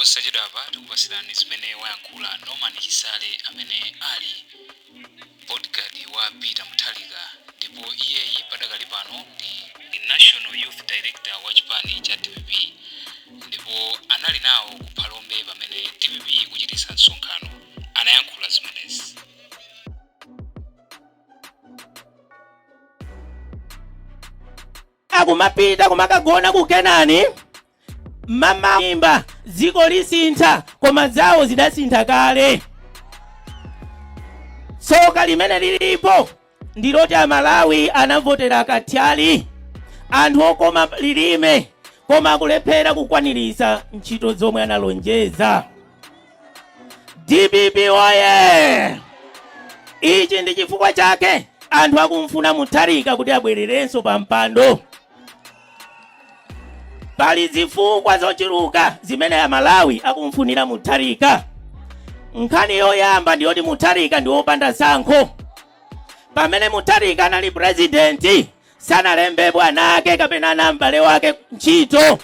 posachedwa apa tikupasirani zimene wayankhula Norman Chisale amene ali bodyguard wa Peter Mutharika, ndipo iyeyi padakali pano ndi National Youth Director wa chipani cha DPP, ndipo anali nawo ku Phalombe pamene DPP kuchititsa msonkhano. Anayankhula zimenezi. Akumapita kumakagona ku Kenani mama imba ziko lisintha koma zawo zidasintha kale. Soka limene lilipo ndiloti Amalawi anavotera katyali, anthu okoma lilime koma akulephera kukwanirisa ntchito zomwe analonjeza. DPP oye! Ichi ndi chifukwa chake anthu akumfuna Mutharika kuti abwererenso pa mpando. Pali zifukwa zochuluka zimene Amalawi akumfunira Mutharika. Nkhani yoyamba ndiyoti Mutharika ndi wopanda sankho. Pamene Mutharika anali president sanalembe bwana ake kapena nambale wake ntchito.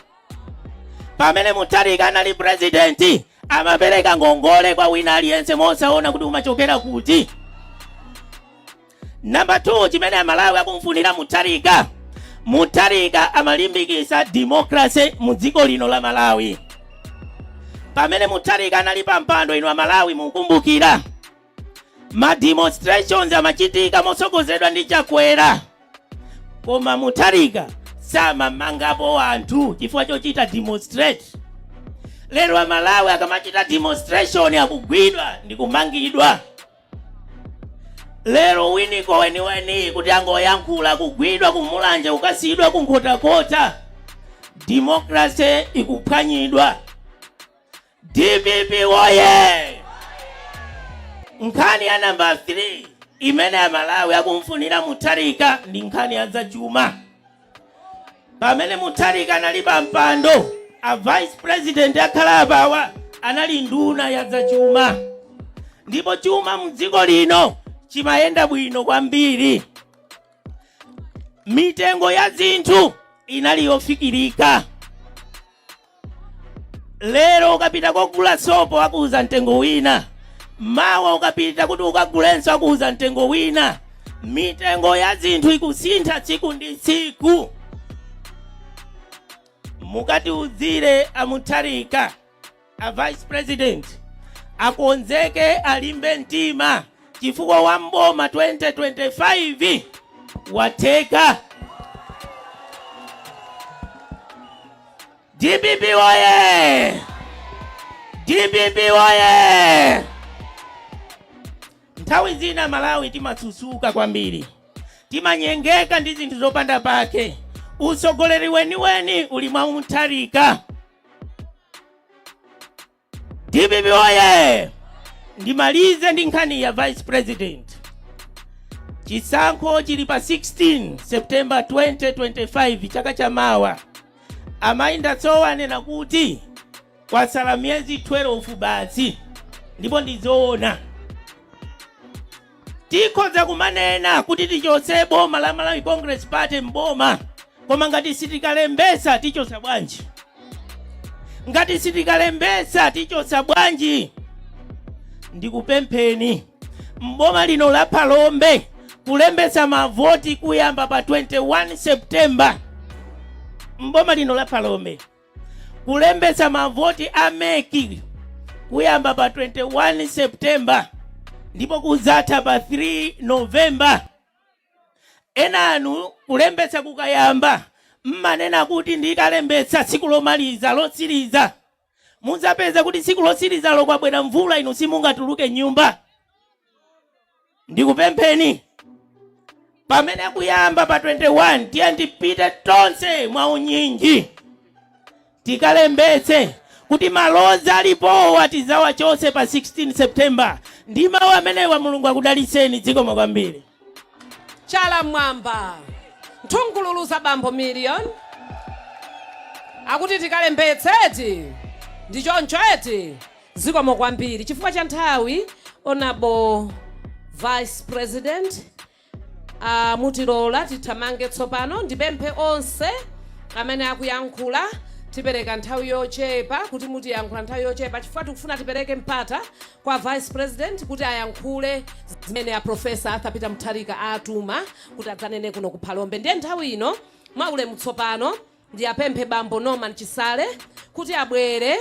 Pamene Mutharika anali president amapereka ngongole kwa wina aliyense mosaona kuti umachokera kuti. Number 2, chimene Amalawi akumfunira Mutharika. Mutharika amalimbikisa democracy mu dziko lino la Malawi. Pamene Mutharika anali pa mpando ino Malawi mukumbukira ma demonstrations amachitika motsogozedwa ndi Chakwera, koma Mutharika samamangapo anthu chifukwa chochita demonstrate. Lero Amalawi akamachita demonstration akugwidwa ndi kumangidwa. Lero winiko weni kuti angoyankhula kugwidwa kumulanja ukasidwa kunkotakota. Democracy ikuphwanyidwa. DPP oye! Nkhani ya number 3 imene Amalawi akumfunira Mutharika ndi nkhani ya zachuma. Pamene Mutharika anali pa mpando, a vice president akhala apawa anali nduna ya zachuma. Ndipo chuma mdziko lino chimayenda bwino kwambiri. Mitengo ya zinthu inali yofikirika. Lero ukapita kugula sopo akuuza mtengo wina, mawa ukapita kuti ukagulenso akuuza mtengo wina. Mitengo ya zinthu ikusintha tsiku ndi tsiku. Mukati uzire a Mutharika, a vice president, akonzeke alimbe mtima chifukwa wa mboma 2025 wateka. DPP oye! DPP oye! Nthawi zina Malawi timatsusuka kwambiri, timanyengeka ndi zinthu zopanda pake. Usogoleri weni uli mwa Mutharika. DPP oye! Ndimalize ndi nkhani ya vice president. Chisankho chili pa 16 September 2025 chaka chamawa. Amainda Sowa anena kuti kwasala miyezi 12 basi, ndipo ndizoona. Tikhoza kumanena kuti tichotse boma la Malawi Congress Party mboma, koma ngati sitikalembesa tichosa bwanji? Ngati sitikalembesa tichosa bwanji? Ndikupempheni mboma lino la Phalombe kulembesa mavoti kuyamba pa 21 September. Mboma lino la Phalombe kulembesa mavoti ameki kuyamba pa 21 September ndipo kuzatha pa 3 November. Enanu kulembesa kukayamba mmanena kuti ndikalembesa tsiku lomaliza lotsiriza. Muzapeza kuti tsiku lotsiriza lokwabwera mvula inu simungatuluke nyumba. Ndikupempheni pamene kuyamba pa 21 tiye ndipite tonse mwa unyinji tikalembetse kuti maloza alipowa tizawa chose pa 16 September. Ndi mawu amenewa Mulungu akudaliseni dziko kwambiri. Chala mwamba nthungululuza bambo million akuti tikalembetseti ndi choncho eti dziko kwambiri chifukwa cha nthawi. Honorable Vice President mutilola tithamange tsopano ndipemphe onse amene akuyankhula tipereka nthawi yochepa kuti muti yankhula nthawi yochepa chifukwa tikufuna tipereke mpata kwa vice president kuti ayankhule zimene a professor Arthur Peter Mutharika atuma kuti adzanene kuno ku Phalombe. Ndiye nthawi ino mwa ulemu tsopano ndi apemphe bambo Norman Chisale kuti abwere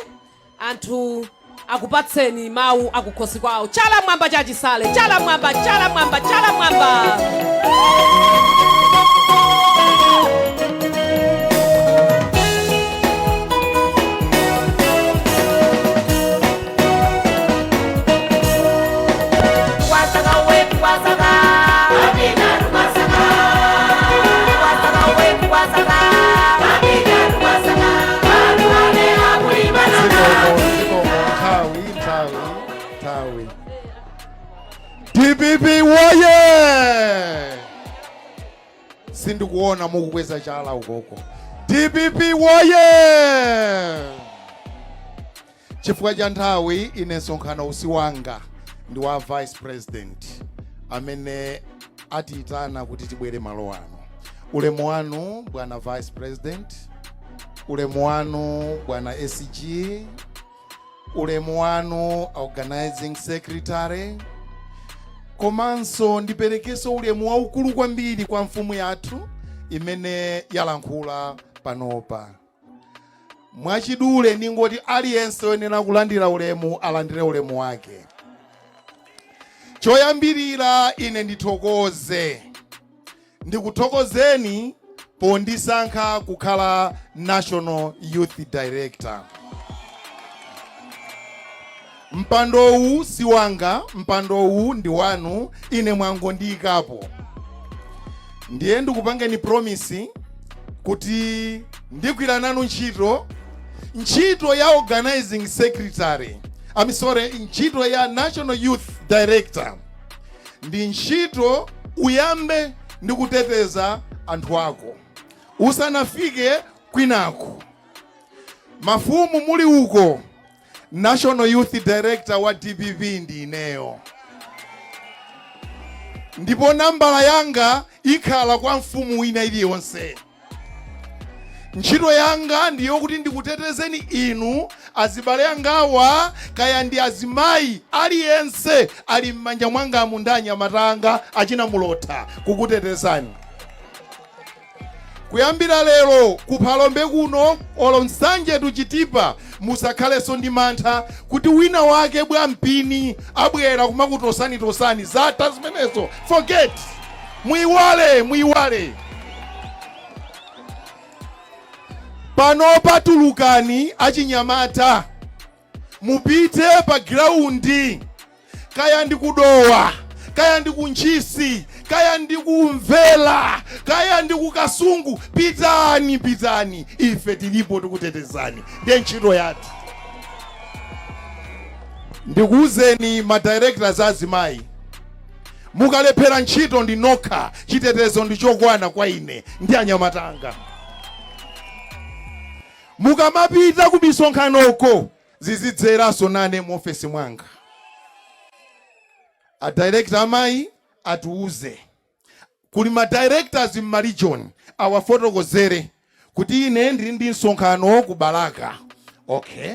anthu akupatseni mawu akukhosi kwawo. Chala mwamba cha Chisale, chala mwamba, chala mwamba, chala mwamba. DPP woye! Sindikuona mukukweza chala ukoko. DPP woye! Chifukwa cha nthawi ine nsonkhano usiwanga ndi wa vice president amene atiitana kuti tibwere malo ano. Ulemu wanu bwana vice president, ulemu wanu bwana SG, ulemu wanu organizing secretary, komanso ndiperekeso ulemu waukulu kwambiri kwa mfumu yathu imene yalankhula panopa. Mwachidule ningoti aliyense wenena kulandira ulemu alandire ulemu wake. Choyambirira ine ndithokoze. Ndikuthokozeni pondisankha kukhala National Youth Director. Mpando huu si wanga, mpando huu ndi wanu, ine mwango ndikapo. Ndiye ndikupangeni promise kuti ndikwira nanu ntchito ya organizing secretary. Ntchito ya National Youth Director. Ndi ntchito uyambe ndikuteteza anthu ako. Usanafike kwinako. Mafumu muli uko. National Youth Director wa DPP ndi ineyo. Ndipo nambala yanga ikhala kwa mfumu ina iliyonse. Ntchito yanga ndiyo kuti ndikutetezeni inu azibale angawa kaya ndi azimayi aliyense ali m'manja mwanga mundanya matanga achina mulota kukutetezani. Kuyambira lero ku Phalombe kuno olo nsanje tuchitipa musakhaleso ndi mantha kuti wina wake bwa mpini abwera kumakutosani zata zimenezo. Forget. Muiwale. Pano patulukani achinyamata. Mupite pa ground. Kaya ndi kudowa, kaya ndi kunchisi, kaya ndi kumvela, kaya ndi kukasungu, pitani. Ife tilipo tikutetezani. Ndiye ntchito yathu. Ndikuuzeni ma directors azimayi. Mukalephera ntchito ndi nokha, chitetezo ndi chokwana kwa ine ndi anyamatanga. Mukamapita ku misonkhanoko zizidzeraso nane mu ofesi mwanga. A director amayi atuuze. Kuli ma directors in region awafotokozere kuti ine ndili ndi nsonkhano ku Balaka. Okay.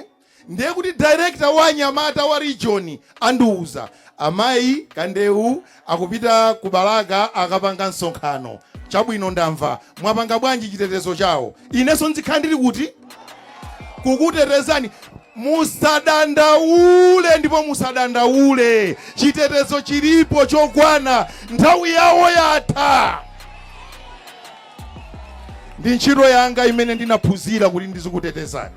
Ndiye kuti director wa Nyamata wa region andiuza amayi Kandewu akupita ku Balaka akapanga nsonkhano. Chabwino ndamva. Mwapanga bwanji chitetezo chawo? Ineso nzikhandiri kuti kukutetezani. Musadandaule ndipo musadandaule. Chitetezo chilipo chokwana, nthawi yawo yatha. Ndi ntchito yanga imene ndinaphunzira kuti ndizikutetezani.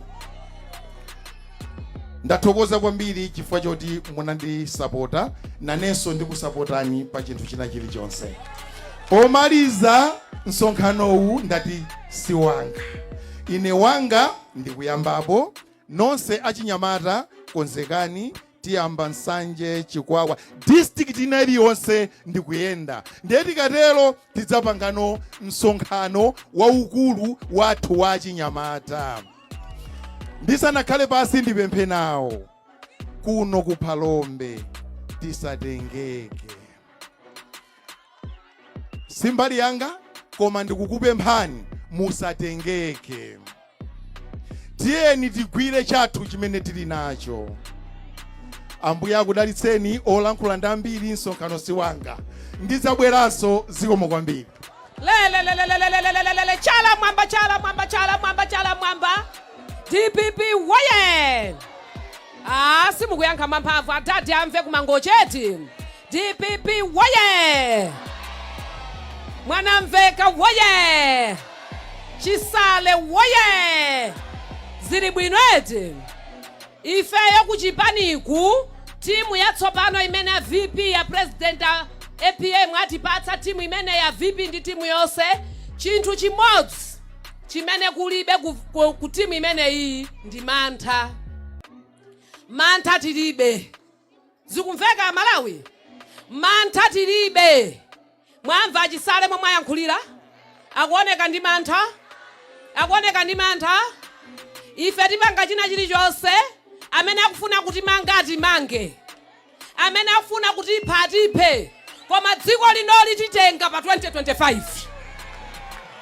Ndathokoza kwambiri chifukwa choti munandisapota, nanenso ndikusapotani pa chinthu china chilichonse. Omaliza nsonkhanowu ndati si wanga. Ine wanga ndikuyambapo. Nonse achinyamata konzekani tiyamba nsanje Chikwawa district inali yonse ndikuyenda. Ndiye tikatero tidzapangano msonkhano waukulu wathu wa achinyamata. Ndisanakhale pasi ndipemphe nawo kuno ku Phalombe tisatengeke. Simbali yanga koma ndikukupemphani musatengeke. tiyeni tigwire chathu chimene tili nacho. Ambuye akudalitseni olankhula ndi ambiri, msonkhano si wanga. Ndidzabweranso zikomo kwambiri. Chala mwamba, chala mwamba, chala mwamba, chala mwamba. DPP woye. Simukuyankha mamphamvu atati amve kumangocheti. DPP woye. Mwanamveka woye. Chisale woye. Zili bwino eti. Ifeyo kuchipaniku timu yatsopano imene ya VP ya President APA mwatipatsa timu imene ya VP ndi timu yonse. Chinthu chimodzi chimene kulibe ku timu imene iyi ndi mantha. Mantha tilibe. Zikumveka Malawi? Mantha tilibe. Mwamva Chisale momwe ayankhulira? Akuoneka ndi mantha? Akuoneka ndi mantha? Ife tipanga china chilichonse. Amene akufuna kuti mangati mange. Amene akufuna kuti iphe. Koma dziko lino lititenga pa 2025.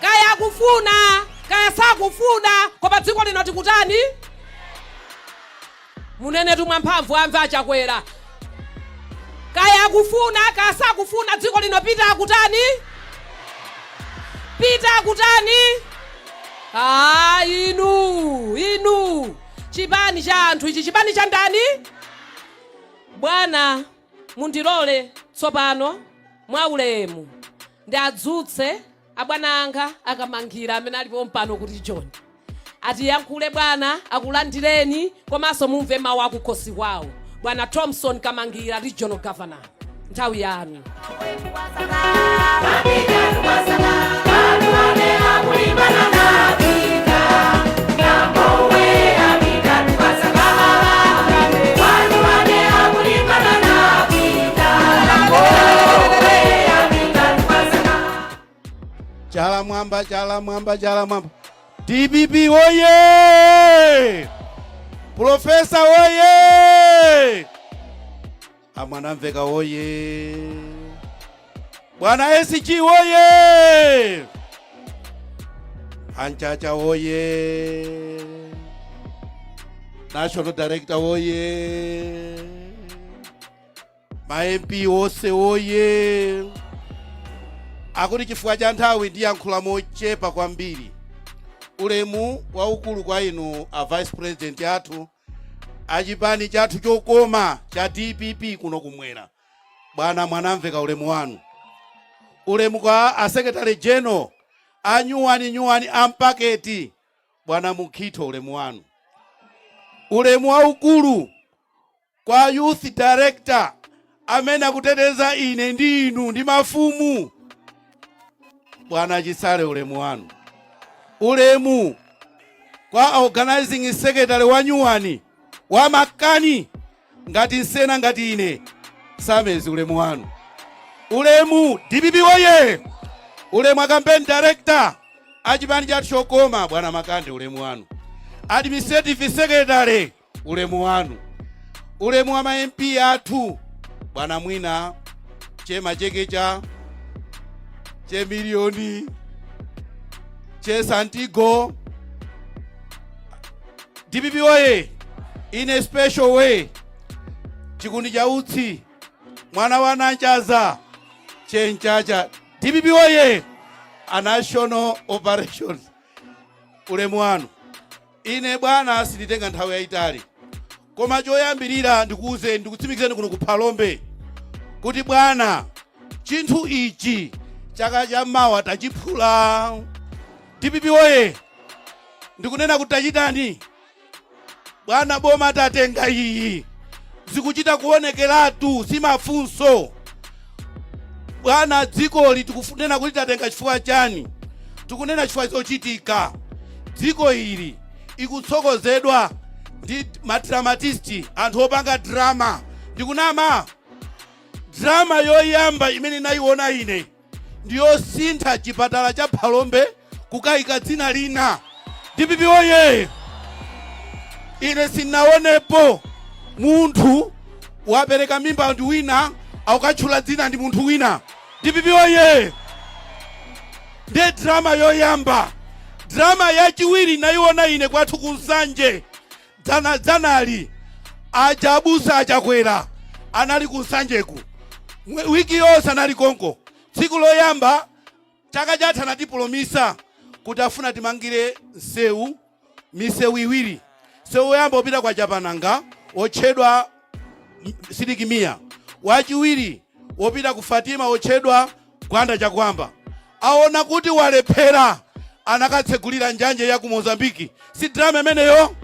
Kaya akufuna, kaya sakufuna, koma dziko lino tikutani? Munene tumwa mphamvu amve achakwera. Kaya akufuna, kaya sakufuna, dziko lino pita akutani? Pita akutani? Inu. Chipani cha anthu ichi, chipani cha ndani? Bwana mundilole tsopano mwaulemu ndi adzutse abwana anga akamangira amene alipo mpano kuti John atiyankhule bwana, akulandireni komanso mumve mawu akukhosi kwawo. Bwana Thompson Kamangira, Regional Governor. Nthawi yanu. Chala mwamba, chala mwamba, chala mwamba. DPP woye! Profesa woye! Mwanamveka woye! Bwana SG woye! Anchacha woye! National Director woye! Ma MP wose woye! Akuti chifukwa cha nthawi ndiyankhula mochepa kwambiri. Ulemu waukulu kwa inu a Vice President athu, achipani chathu chokoma cha DPP kuno kumwera. Bwana mwanamveka ulemu wanu. Ulemu kwa a Secretary General, anyuwani ampaketi. Bwana Mukhito ulemu wanu. Ulemu waukulu kwa Youth Director, amene akuteteza ine ndi inu ndi mafumu. Bwana Chisale ulemu wanu. Ulemu kwa Organizing Secretary wanyuwani wa makani ngati nsena ngati ine Samezi ulemu wanu. Ulemu DPP woye! Ulemu Campaign Director achipani chathu chokoma Bwana Makande ulemu wanu. Administrative Secretary ulemu wanu. Ulemu wa ma MP athu Bwana Mwina, Chema Chekecha, Che Milioni, Che Santigo. DPP woye! In a special way, chikundi cha utsi mwana wa Nanchaza, Che Nchacha. DPP woye! A national operations ulemu wanu. Ine bwana silitenga nthawi yaitali, koma choyambirira ndikutsimikizeni kuno ku Phalombe kuti bwana chinthu ichi chaka cha mawa tachiphula. DPP woye! Ndikunena kuti tachitani? Bwana boma tatenga iyi zikuchita kuonekeratu si mafunso. Bwana dziko li tikufunena kuti tatenga chifukwa chani? Tikunena chifukwa chochitika. Dziko ili ikutsokozedwa ndi madramatisti, anthu opanga drama. Ndikunama drama yoyamba imene nayiona ine ndiyo sintha chipatala cha Phalombe kukayika dzina lina. DPP woye! Ine sinaonepo munthu wapereka mimba ndi wina akatchula dzina ndi munthu wina. DPP woye! Ndi drama yoyamba. drama yachiwiri nayiona ine kwathu kunsanje dzanali ajabusa achakwera anali kunsanjeku wiki yonse anali konko. Tsiku loyamba chaka chatha anatipulomisa kuti afuna timangire misewu iwiri. Sewu yamba upita kwa Japananga otchedwa Sidikimiya, wachiwiri wopita ku Fatima otchedwa Gwanda Chakwamba. Aona kuti walephera anakatsegulira njanje ya ku Mozambiki. Si drama imeneyo?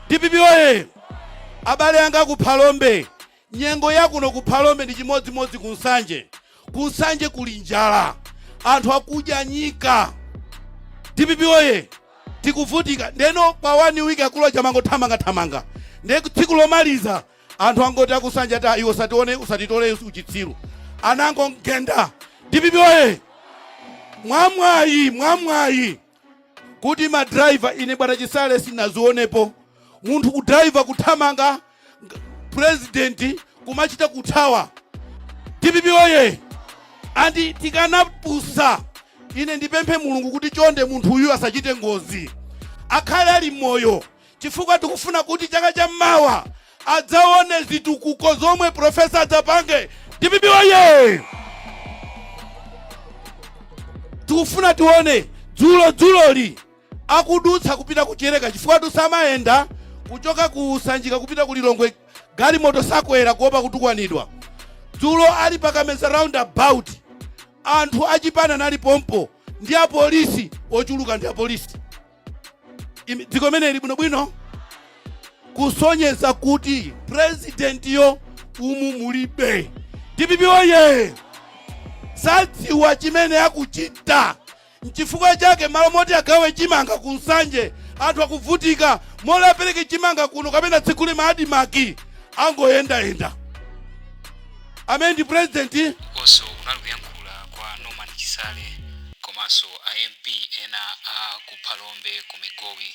DPP oye! Abale anga ku Phalombe, nyengo yakuno ku Phalombe ndi chimodzimodzi kunsanje. Kunsanje kuli njala, anthu akudya nyika. DPP oye! Tikuvutika ndeno pa 1 week akulo chamango thamanga. Ndeko tsiku lomaliza anthu angoti akusanje ata iwo satione usatitole uchitsiru. Anango ngenda. DPP oye! Mwamwayi kuti ma driver ine bwana Chisale sinazionepo. Munthu ku driver kuthamanga president kumachita kuthawa. DPP oye! Andi tikanapusa ine ndipemphe Mulungu kuti chonde munthu uyu asachite ngozi, akhale ali moyo, chifukwa tikufuna kuti chaka cha mawa adzaone zitukuko zomwe profesa adzapange. DPP oye! Tikufuna tione dzuloli akudutsa kupita kuchereka, chifukwa tusamaenda kuchoka kusanjika kupita kulilongwe gali moto sakwera kuopa kutukwanidwa. Dzulo ali pakameza roundabout anthu achipana nali pompo ndi apolisi ochuluka ndi apolisi. Dziko mene ili bwino kusonyeza kuti president yo mulibe. DPP oye! Sadziwa chimene akuchita. Nchifukwa chake malo moti agawe chimanga kunsanje anthu akuvutika mola apereke chimanga kuno kapena tsikule maadi maki angoyenda. Amen. President also unaluyankhula kwa Norman Chisale komanso MP ena a ku Phalombe ku Migowi